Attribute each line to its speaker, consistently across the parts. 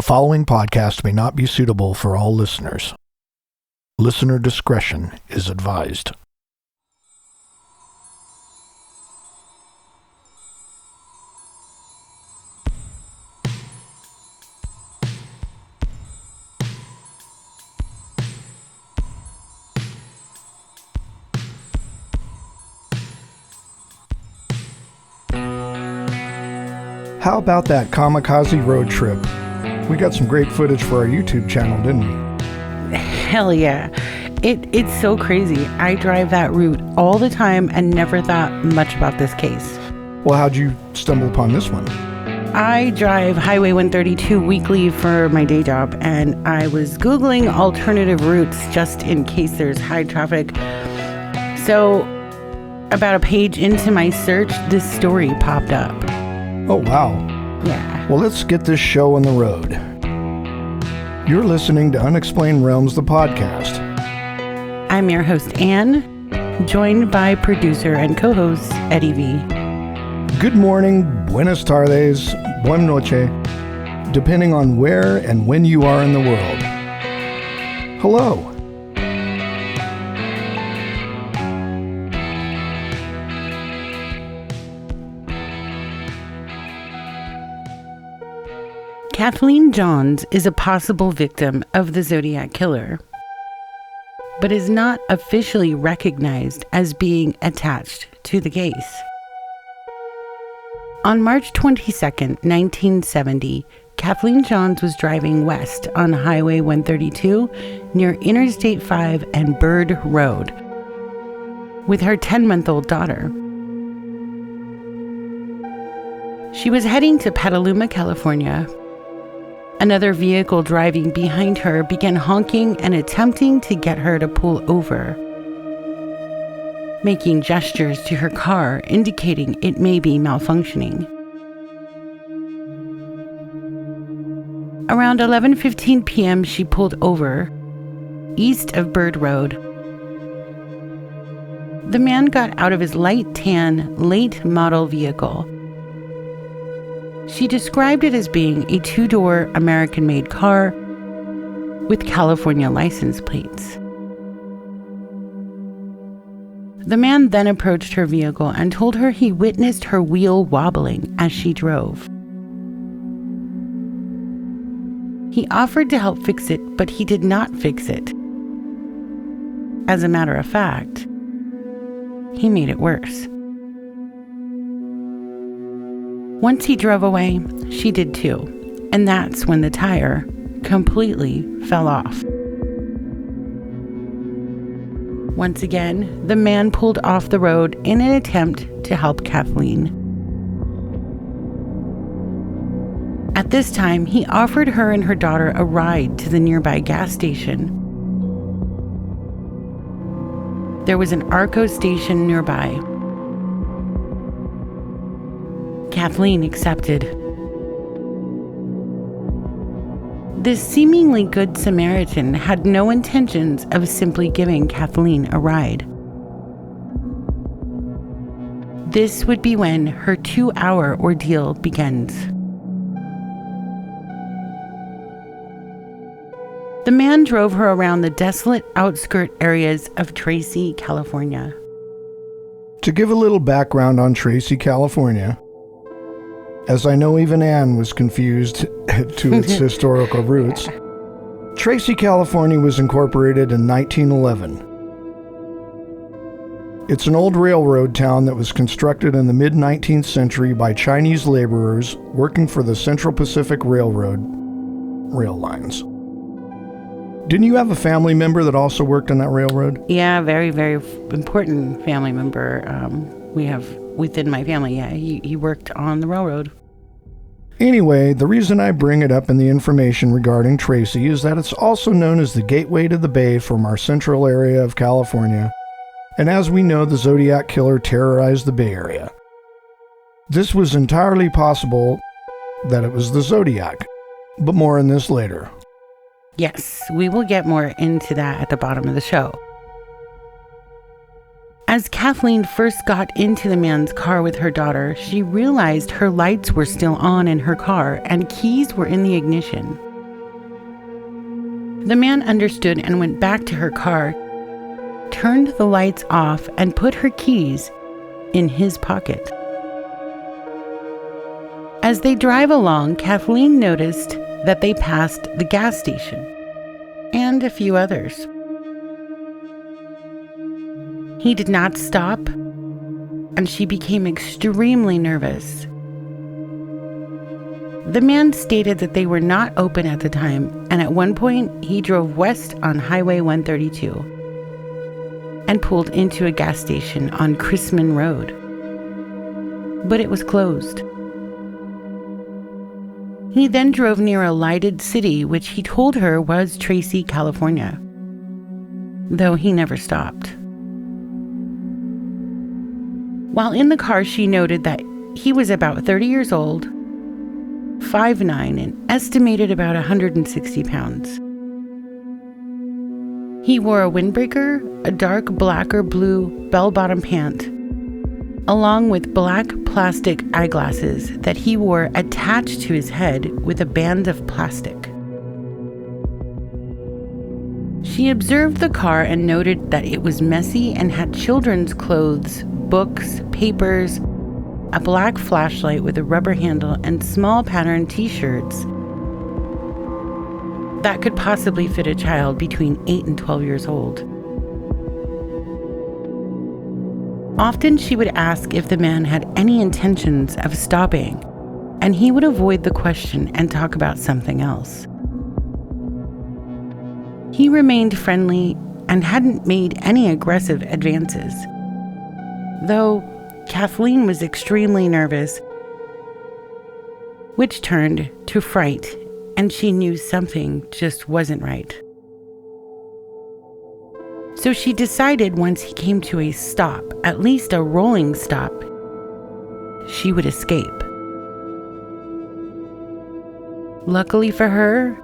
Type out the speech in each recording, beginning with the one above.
Speaker 1: The following podcast may not be suitable for all listeners. Listener discretion is advised. How about that kamikaze road trip? We got some great footage for our YouTube channel, didn't we?
Speaker 2: Hell yeah. It's so crazy. I drive that route all the time and never thought much about this case.
Speaker 1: Well, how'd you stumble upon this one?
Speaker 2: I drive Highway 132 weekly for my day job, and I was Googling alternative routes just in case there's high traffic. So, about a page into my search, this story popped up.
Speaker 1: Oh, wow.
Speaker 2: Yeah.
Speaker 1: Well, let's get this show on the road. You're listening to Unexplained Realms, the podcast.
Speaker 2: I'm your host, Anne, joined by producer and co-host, Eddie V.
Speaker 1: Good morning, buenas tardes, buenas noche, depending on where and when you are in the world. Hello.
Speaker 2: Kathleen Johns is a possible victim of the Zodiac Killer, but is not officially recognized as being attached to the case. On March 22nd, 1970, Kathleen Johns was driving west on Highway 132 near Interstate 5 and Bird Road with her 10-month-old daughter. She was heading to Petaluma, California. Another vehicle driving behind her began honking and attempting to get her to pull over, making gestures to her car indicating it may be malfunctioning. Around 11:15 p.m., she pulled over, east of Bird Road. The man got out of his light tan, late model vehicle. She described it as being a two-door American-made car with California license plates. The man then approached her vehicle and told her he witnessed her wheel wobbling as she drove. He offered to help fix it, but he did not fix it. As a matter of fact, he made it worse. Once he drove away, she did too, and that's when the tire completely fell off. Once again, the man pulled off the road in an attempt to help Kathleen. At this time, he offered her and her daughter a ride to the nearby gas station. There was an Arco station nearby. Kathleen accepted. This seemingly good Samaritan had no intentions of simply giving Kathleen a ride. This would be when her 2-hour ordeal begins. The man drove her around the desolate outskirt areas of Tracy, California.
Speaker 1: To give a little background on Tracy, California, as I know even Anne was confused to its historical roots, Tracy, California was incorporated in 1911. It's an old railroad town that was constructed in the mid-19th century by Chinese laborers working for the Central Pacific Railroad rail lines. Didn't you have a family member that also worked on that railroad?
Speaker 2: Yeah, very, very important family member. We have within my family, yeah, he worked on the railroad.
Speaker 1: Anyway, the reason I bring it up in the information regarding Tracy is that it's also known as the gateway to the Bay from our central area of California, and as we know, the Zodiac Killer terrorized the Bay Area. This was entirely possible that it was the Zodiac, but more on this later.
Speaker 2: Yes, we will get more into that at the bottom of the show. As Kathleen first got into the man's car with her daughter, she realized her lights were still on in her car and keys were in the ignition. The man understood and went back to her car, turned the lights off, and put her keys in his pocket. As they drive along, Kathleen noticed that they passed the gas station and a few others. He did not stop, and she became extremely nervous. The man stated that they were not open at the time, and at one point he drove west on Highway 132 and pulled into a gas station on Chrisman Road. But it was closed. He then drove near a lighted city, which he told her was Tracy, California, though he never stopped. While in the car, she noted that he was about 30 years old, 5'9", and estimated about 160 pounds. He wore a windbreaker, a dark black or blue bell-bottom pant, along with black plastic eyeglasses that he wore attached to his head with a band of plastic. She observed the car and noted that it was messy and had children's clothes, books, papers, a black flashlight with a rubber handle, and small patterned t-shirts that could possibly fit a child between 8 and 12 years old. Often she would ask if the man had any intentions of stopping, and he would avoid the question and talk about something else. He remained friendly and hadn't made any aggressive advances, though Kathleen was extremely nervous, which turned to fright, and she knew something just wasn't right. So she decided once he came to a stop, at least a rolling stop, she would escape. Luckily for her,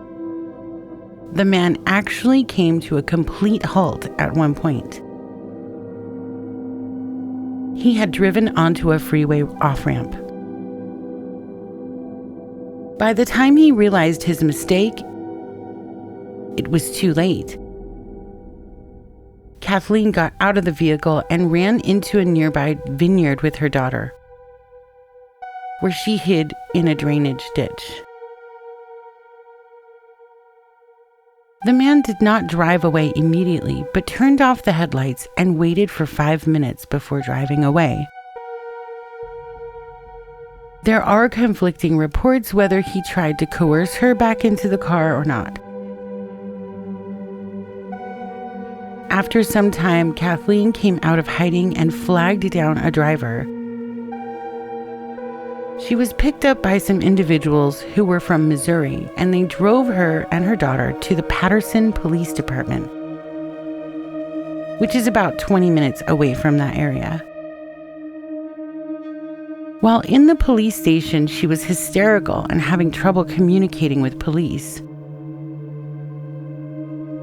Speaker 2: the man actually came to a complete halt at one point. He had driven onto a freeway off-ramp. By the time he realized his mistake, it was too late. Kathleen got out of the vehicle and ran into a nearby vineyard with her daughter, where she hid in a drainage ditch. The man did not drive away immediately, but turned off the headlights and waited for 5 minutes before driving away. There are conflicting reports whether he tried to coerce her back into the car or not. After some time, Kathleen came out of hiding and flagged down a driver. She was picked up by some individuals who were from Missouri, and they drove her and her daughter to the Patterson Police Department, which is about 20 minutes away from that area. While in the police station, she was hysterical and having trouble communicating with police.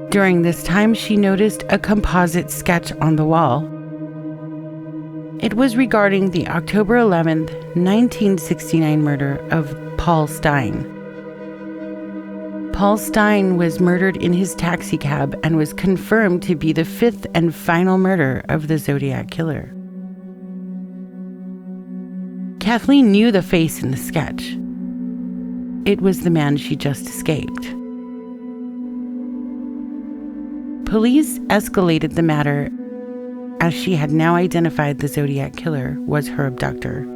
Speaker 2: During this time, she noticed a composite sketch on the wall. It was regarding the October 11th, 1969 murder of Paul Stein. Paul Stein was murdered in his taxicab and was confirmed to be the 5th and final murder of the Zodiac Killer. Kathleen knew the face in the sketch. It was the man she just escaped. Police escalated the matter, as she had now identified the Zodiac Killer was her abductor.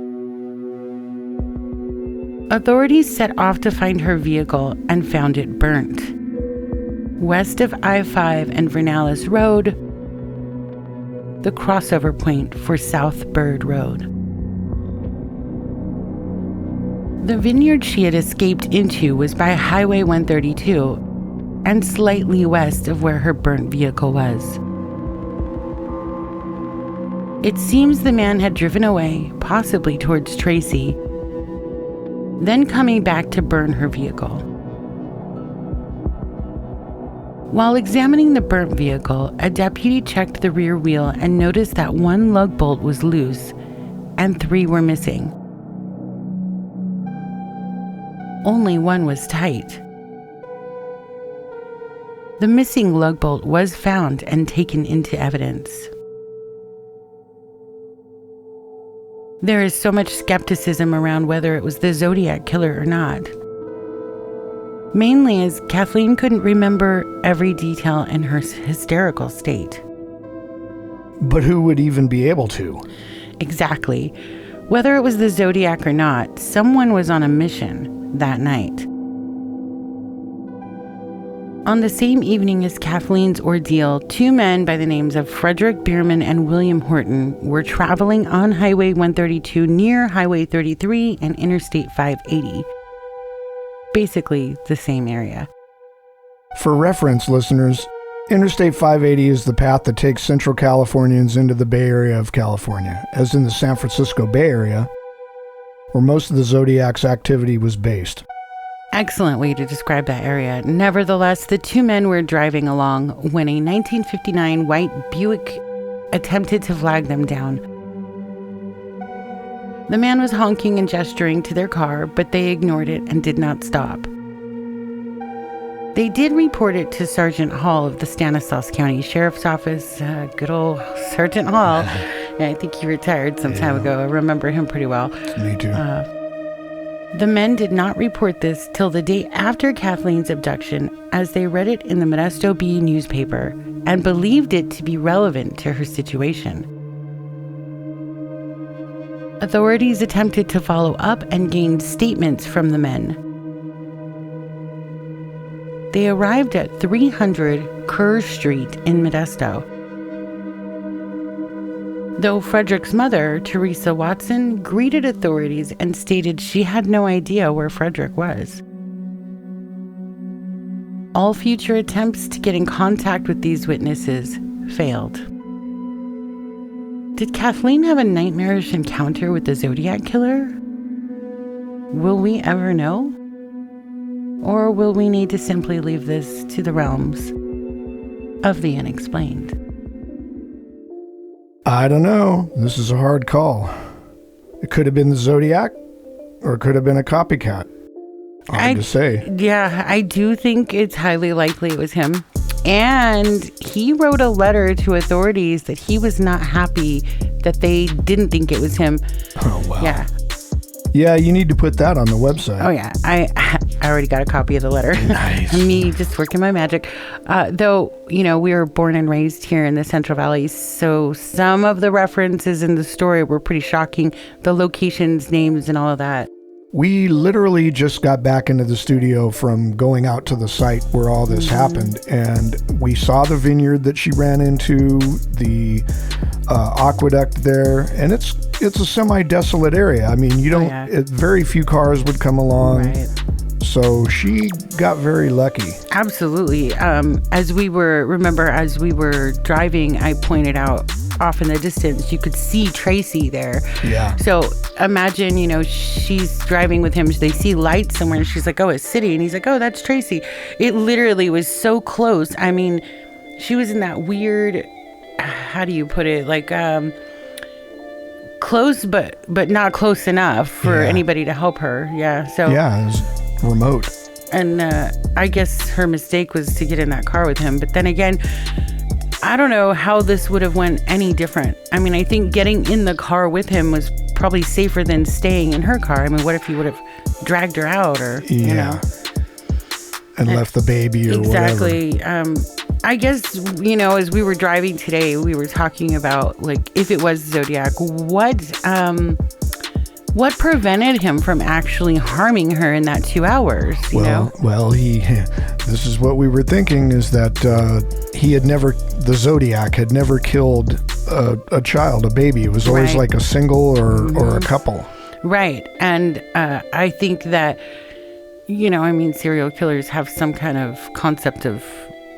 Speaker 2: Authorities set off to find her vehicle and found it burnt west of I-5 and Vernalis Road, the crossover point for South Bird Road. The vineyard she had escaped into was by Highway 132 and slightly west of where her burnt vehicle was. It seems the man had driven away, possibly towards Tracy, then coming back to burn her vehicle. While examining the burnt vehicle, a deputy checked the rear wheel and noticed that one lug bolt was loose and 3 were missing. Only one was tight. The missing lug bolt was found and taken into evidence. There is so much skepticism around whether it was the Zodiac Killer or not. Mainly as Kathleen couldn't remember every detail in her hysterical state.
Speaker 1: But who would even be able to?
Speaker 2: Exactly. Whether it was the Zodiac or not, someone was on a mission that night. On the same evening as Kathleen's ordeal, two men by the names of Frederick Bierman and William Horton were traveling on Highway 132 near Highway 33 and Interstate 580. Basically the same area.
Speaker 1: For reference, listeners, Interstate 580 is the path that takes Central Californians into the Bay Area of California, as in the San Francisco Bay Area, where most of the Zodiac's activity was based.
Speaker 2: Excellent way to describe that area. Nevertheless, the two men were driving along when a 1959 white Buick attempted to flag them down. The man was honking and gesturing to their car, but they ignored it and did not stop. They did report it to Sergeant Hall of the Stanislaus County Sheriff's Office. Good old Sergeant Hall. I think he retired some time ago. I remember him pretty well.
Speaker 1: Me too.
Speaker 2: The men did not report this till the day after Kathleen's abduction, as they read it in the Modesto Bee newspaper and believed it to be relevant to her situation. Authorities attempted to follow up and gained statements from the men. They arrived at 300 Kerr Street in Modesto. Though Frederick's mother, Teresa Watson, greeted authorities and stated she had no idea where Frederick was. All future attempts to get in contact with these witnesses failed. Did Kathleen have a nightmarish encounter with the Zodiac Killer? Will we ever know? Or will we need to simply leave this to the realms of the unexplained?
Speaker 1: I don't know. This is a hard call. It could have been the Zodiac, or it could have been a copycat. Hard to say.
Speaker 2: Yeah, I do think it's highly likely it was him. And he wrote a letter to authorities that he was not happy that they didn't think it was him.
Speaker 1: Oh, wow.
Speaker 2: Yeah.
Speaker 1: Yeah, you need to put that on the website.
Speaker 2: Oh, yeah. I already got a copy of the letter.
Speaker 1: Nice.
Speaker 2: Me just working my magic. Though, we were born and raised here in the Central Valley, so some of the references in the story were pretty shocking. The locations, names, and all of that.
Speaker 1: We literally just got back into the studio from going out to the site where all this happened, and we saw the vineyard that she ran into, the aqueduct there, and it's a semi-desolate area. I mean, very few cars would come along.
Speaker 2: Right.
Speaker 1: So she got very lucky.
Speaker 2: Absolutely. As we were driving, I pointed out off in the distance, you could see Tracy there.
Speaker 1: Yeah.
Speaker 2: So imagine, she's driving with him. They see lights somewhere and she's like, oh, it's city. And he's like, oh, that's Tracy. It literally was so close. I mean, she was in that weird, how do you put it? Like, close, but not close enough for anybody to help her. Yeah. So. Yeah.
Speaker 1: It was remote.
Speaker 2: And I guess her mistake was to get in that car with him. But then again, I don't know how this would have went any different. I mean, I think getting in the car with him was probably safer than staying in her car. I mean, what if he would have dragged her out or,
Speaker 1: and left the baby or
Speaker 2: exactly.
Speaker 1: whatever.
Speaker 2: I guess, as we were driving today, we were talking about, like, if it was Zodiac, what prevented him from actually harming her in that 2 hours, you know?
Speaker 1: Well, this is what we were thinking, is that the Zodiac had never killed a child, a baby. It was always like a single or a couple. Right.
Speaker 2: And I think that, serial killers have some kind of concept of,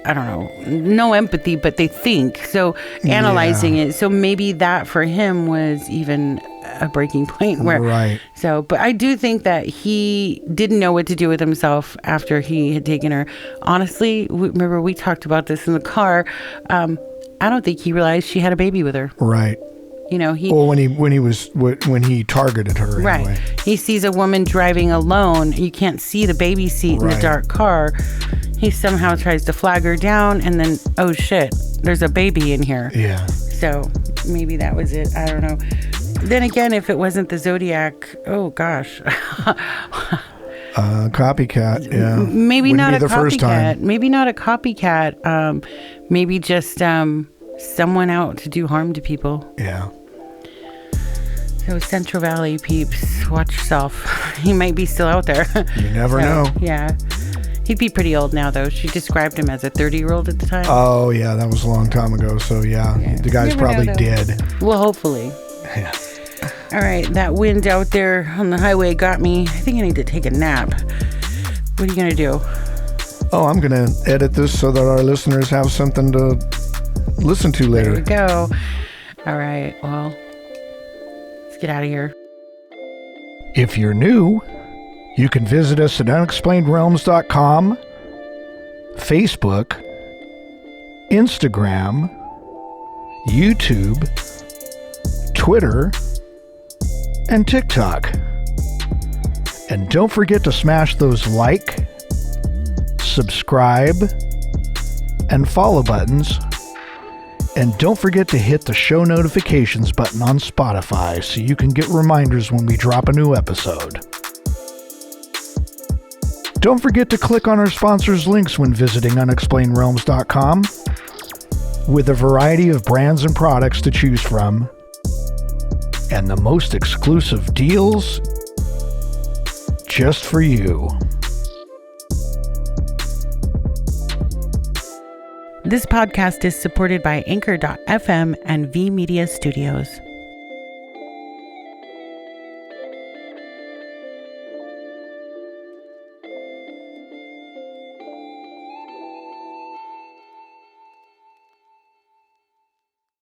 Speaker 2: I don't know, no empathy, but they think. So analyzing it. So maybe that for him was even a breaking point where,
Speaker 1: right.
Speaker 2: So, but I do think that he didn't know what to do with himself after he had taken her. Honestly, remember we talked about this in the car. I don't think he realized she had a baby with her.
Speaker 1: Right.
Speaker 2: When
Speaker 1: he targeted her. Anyway.
Speaker 2: Right. He sees a woman driving alone. You can't see the baby seat in the dark car. he somehow tries to flag her down, and then, oh shit, there's a baby in here.
Speaker 1: Yeah.
Speaker 2: So maybe that was it. I don't know. Then again, if it wasn't the Zodiac, oh gosh.
Speaker 1: Copycat, yeah.
Speaker 2: Maybe
Speaker 1: Wouldn't
Speaker 2: not
Speaker 1: be
Speaker 2: a
Speaker 1: the first
Speaker 2: copycat.
Speaker 1: time.
Speaker 2: Maybe not a copycat. Maybe just someone out to do harm to people.
Speaker 1: Yeah.
Speaker 2: So Central Valley peeps, watch yourself. He might be still out there.
Speaker 1: You never know.
Speaker 2: Yeah. He'd be pretty old now, though. She described him as a 30-year-old at the time.
Speaker 1: Oh, yeah, that was a long time ago. So, yeah. The guy's probably dead.
Speaker 2: Well, hopefully.
Speaker 1: Yeah.
Speaker 2: All right, that wind out there on the highway got me. I think I need to take a nap. What are you going to do?
Speaker 1: Oh, I'm going to edit this so that our listeners have something to listen to later.
Speaker 2: There we go. All right, well, let's get out of here.
Speaker 1: If you're new, you can visit us at unexplainedrealms.com, Facebook, Instagram, YouTube, Twitter, and TikTok. And don't forget to smash those like, subscribe, and follow buttons. And don't forget to hit the show notifications button on Spotify so you can get reminders when we drop a new episode. Don't forget to click on our sponsors' links when visiting unexplainedrealms.com. With a variety of brands and products to choose from, and the most exclusive deals just for you.
Speaker 2: This podcast is supported by Anchor.fm and V Media Studios.